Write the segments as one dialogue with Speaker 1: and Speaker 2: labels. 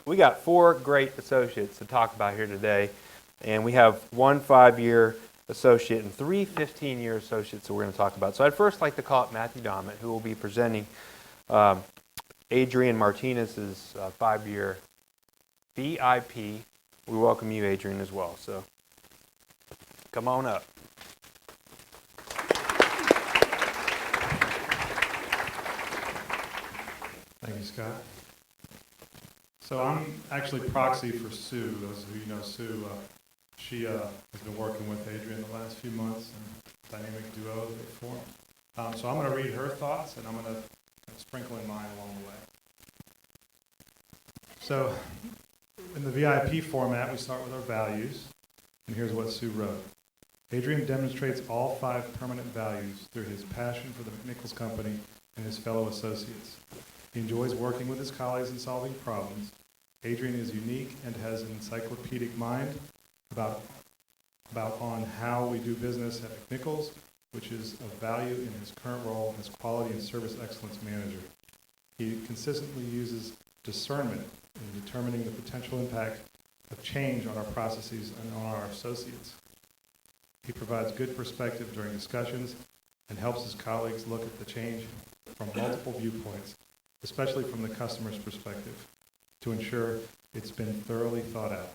Speaker 1: We got 4 great associates to talk about here today, and we have 1 5-year associate and 3 15-year associates that we're going to talk about. So I'd first like to call up Matthew Domit, who will be presenting Adrian Martinez's 5-year VIP. We welcome you, Adrian, as well. So come on up.
Speaker 2: Thank you, Scott. So I'm actually proxy for Sue. Those of you know Sue, she has been working with Adrian the last few months, and dynamic duo that they formed. So I'm going to read her thoughts, and I'm going to sprinkle in mine along the way. So in the VIP format, we start with our values, and here's what Sue wrote. Adrian demonstrates all 5 permanent values through his passion for the McNichols Company and his fellow associates. He enjoys working with his colleagues and solving problems. Adrian is unique and has an encyclopedic mind about on how we do business at McNichols, which is of value in his current role as quality and service excellence manager. He consistently uses discernment in determining the potential impact of change on our processes and on our associates. He provides good perspective during discussions and helps his colleagues look at the change from multiple viewpoints, especially from the customer's perspective, to ensure it's been thoroughly thought out.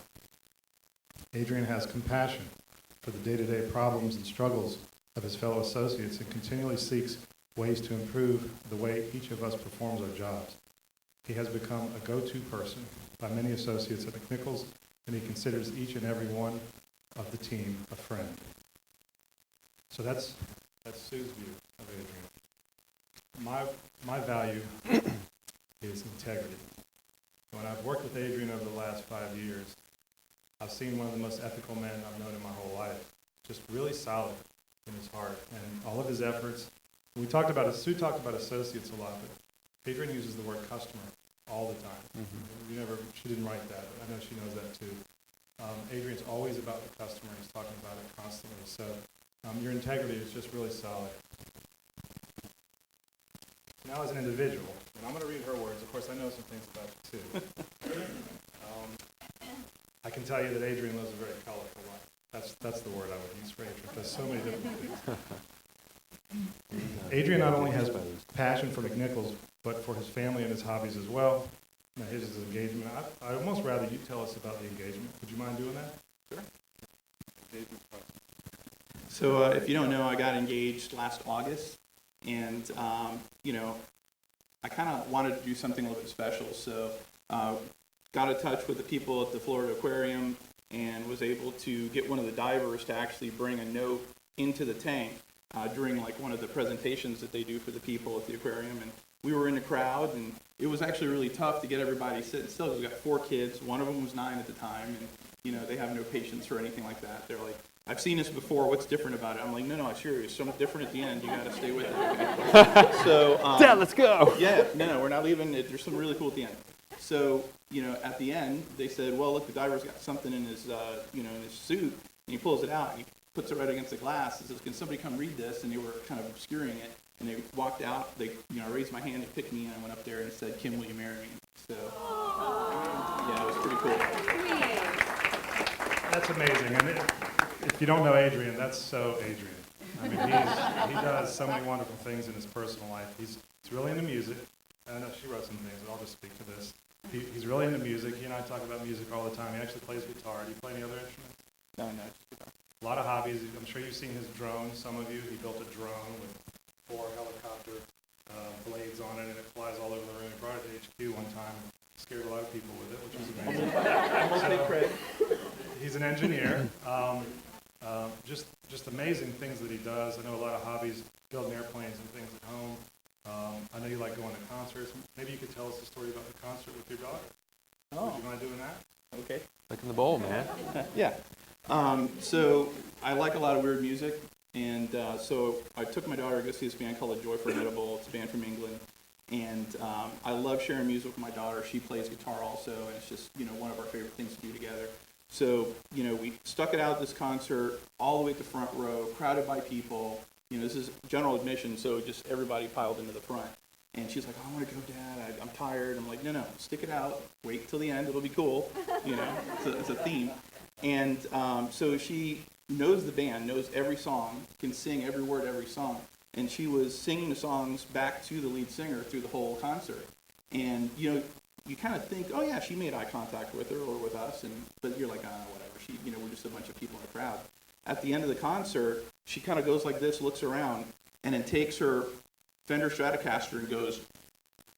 Speaker 2: Adrian has compassion for the day-to-day problems and struggles of his fellow associates and continually seeks ways to improve the way each of us performs our jobs. He has become a go-to person by many associates at McNichols, and he considers each and every one of the team a friend. So that's Sue's view of Adrian. My value is integrity. When I've worked with Adrian over the last 5 years, I've seen one of the most ethical men I've known in my whole life. Just really solid in his heart and all of his efforts. Sue talked about associates a lot, but Adrian uses the word customer all the time. Mm-hmm. She didn't write that, but I know she knows that too. Adrian's always about the customer. He's talking about it constantly. So your integrity is just really solid. Now as an individual, and I'm going to read her words. Of course, I know some things about it too. I can tell you that Adrian lives a very colorful life. That's the word I would use for Adrian. Does so many different things. Adrian not only has passion for McNichols, but for his family and his hobbies as well. Now, his engagement. I'd almost rather you tell us about the engagement. Would you mind doing that?
Speaker 3: Sure. So if you don't know, I got engaged last August, and I kind of wanted to do something a little bit special. So got in touch with the people at the Florida Aquarium and was able to get one of the divers to actually bring a note into the tank during like one of the presentations that they do for the people at the aquarium. And we were in the crowd, and it was actually really tough to get everybody sitting still. We got 4 kids. One of them was 9 at the time, and they have no patience or anything like that. They're like, I've seen this before. What's different about it? I'm like, no, seriously, something different at the end. You got to stay with it. Okay? So,
Speaker 1: Yeah, let's go.
Speaker 3: Yeah, no, we're not leaving. There's something really cool at the end. So, at the end, they said, well, look, the diver's got something in his, in his suit, and he pulls it out, and he puts it right against the glass, and says, can somebody come read this? And they were kind of obscuring it, and they walked out. They, I raised my hand and picked me, and I went up there and said, Kim, will you marry me? So, yeah, it was pretty cool.
Speaker 2: That's amazing. And if you don't know Adrian, that's so Adrian. I mean, he does so many wonderful things in his personal life. He's really into music. I know she wrote some things, but I'll just speak to this. He's really into music. He and I talk about music all the time. He actually plays guitar. Do you play any other instruments?
Speaker 3: No, just guitar.
Speaker 2: A lot of hobbies. I'm sure you've seen his drone. Some of you. He built a drone with 4 helicopter blades on it, and it flies all over the room. He brought it to HQ one time and scared a lot of people with it, which was amazing.
Speaker 3: Almost take credit.
Speaker 2: He's an engineer. Just amazing things that he does. I know a lot of hobbies, building airplanes and things at home. I know you like going to concerts. Maybe you could tell us a story about the concert with your daughter.
Speaker 3: Oh.
Speaker 2: Would you mind doing that?
Speaker 3: Okay.
Speaker 1: Look in the bowl, man.
Speaker 3: Yeah. So I like a lot of weird music, and so I took my daughter to go see this band called The Joy Formidable. It's a band from England, and I love sharing music with my daughter. She plays guitar also, and it's just one of our favorite things to do together. So we stuck it out this concert all the way at the front row, crowded by people. This is general admission, so just everybody piled into the front. And she's like, oh, I want to go, Dad. I'm tired. I'm like, no, stick it out. Wait till the end. It'll be cool. It's a theme. And so she knows the band, knows every song, can sing every word, every song. And she was singing the songs back to the lead singer through the whole concert. And, you kind of think, oh, yeah, she made eye contact with her or with us. But you're like, whatever. We're just a bunch of people in a crowd. At the end of the concert, she kind of goes like this, looks around, and then takes her Fender Stratocaster and goes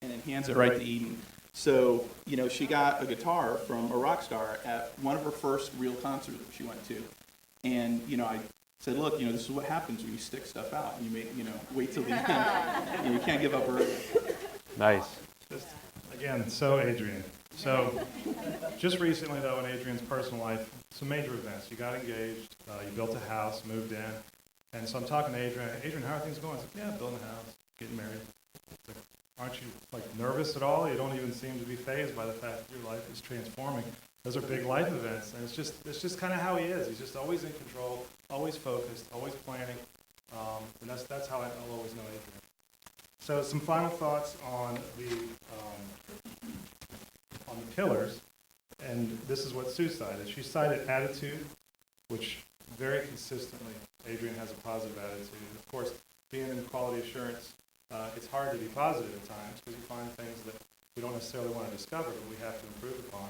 Speaker 3: and then hands it right to Eden. So, she got a guitar from a rock star at one of her first real concerts that she went to. And, I said, look, this is what happens when you stick stuff out. And you wait till the end. You can't give up early.
Speaker 1: Nice.
Speaker 2: Again, so Adrian. So just recently, though, in Adrian's personal life, some major events. You got engaged, you built a house, moved in. And so I'm talking to Adrian. Adrian, how are things going? I said, yeah, building a house, getting married. Like, aren't you nervous at all? You don't even seem to be fazed by the fact that your life is transforming. Those are big life events, and it's just kind of how he is. He's just always in control, always focused, always planning, and that's how I'll always know Adrian. So some final thoughts on the pillars, and this is what Sue cited. She cited attitude, which very consistently Adrian has a positive attitude. Of course, being in quality assurance, it's hard to be positive at times because you find things that we don't necessarily want to discover, but we have to improve upon.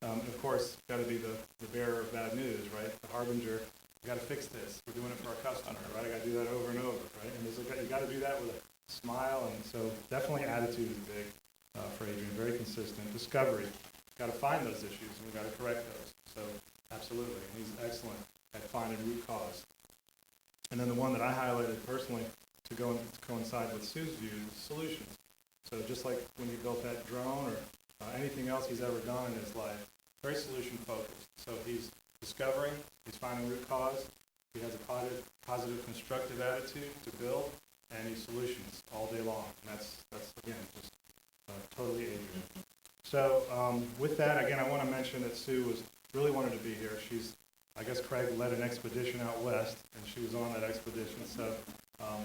Speaker 2: And of course, got to be the bearer of bad news, right? The harbinger. We got to fix this. We're doing it for our customer, right? I got to do that over and over, right? And you got to do that with a smile, and so definitely attitude is big for Adrian. Very consistent. Discovery. Got to find those issues, and we got to correct those. So absolutely, he's excellent at finding root cause. And then the one that I highlighted personally to coincide with Sue's view is solutions. So just like when he built that drone or anything else he's ever done in his life, very solution focused. So he's discovering, he's finding root cause, he has a positive constructive attitude to build, and he's solutions all day long. And that's again, just totally Adrian. So with that, again, I want to mention that Sue really wanted to be here. I guess Craig led an expedition out west, and she was on that expedition. So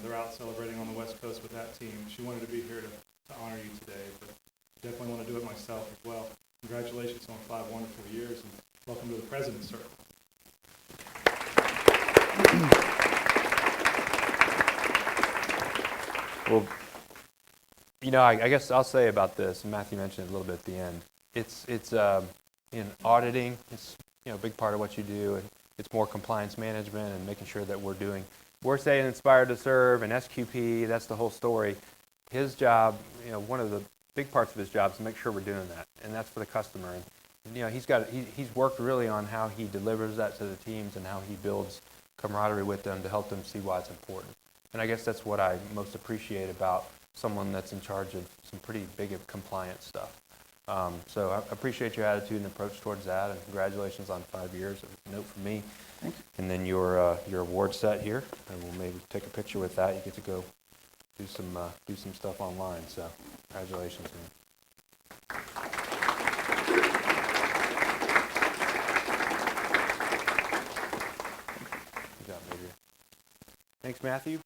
Speaker 2: they're out celebrating on the West Coast with that team. She wanted to be here to honor you today, but definitely want to do it myself as well. Congratulations on 5 wonderful years, and welcome to the President's Circle.
Speaker 1: Well, I guess I'll say about this, and Matthew mentioned it a little bit at the end. It's in auditing, it's a big part of what you do, and it's more compliance management and making sure that we're staying inspired to serve, and SQP, that's the whole story. His job, one of the big parts of his job is to make sure we're doing that, and that's for the customer. And he's worked really on how he delivers that to the teams and how he builds camaraderie with them to help them see why it's important. And I guess that's what I most appreciate about someone that's in charge of some pretty big compliance stuff. So I appreciate your attitude and approach towards that, and congratulations on 5 years. A note from me.
Speaker 3: Thank you.
Speaker 1: And then your award set here, and we'll maybe take a picture with that. You get to go do some stuff online. So congratulations, man. Good job, Adrian. Thanks, Matthew.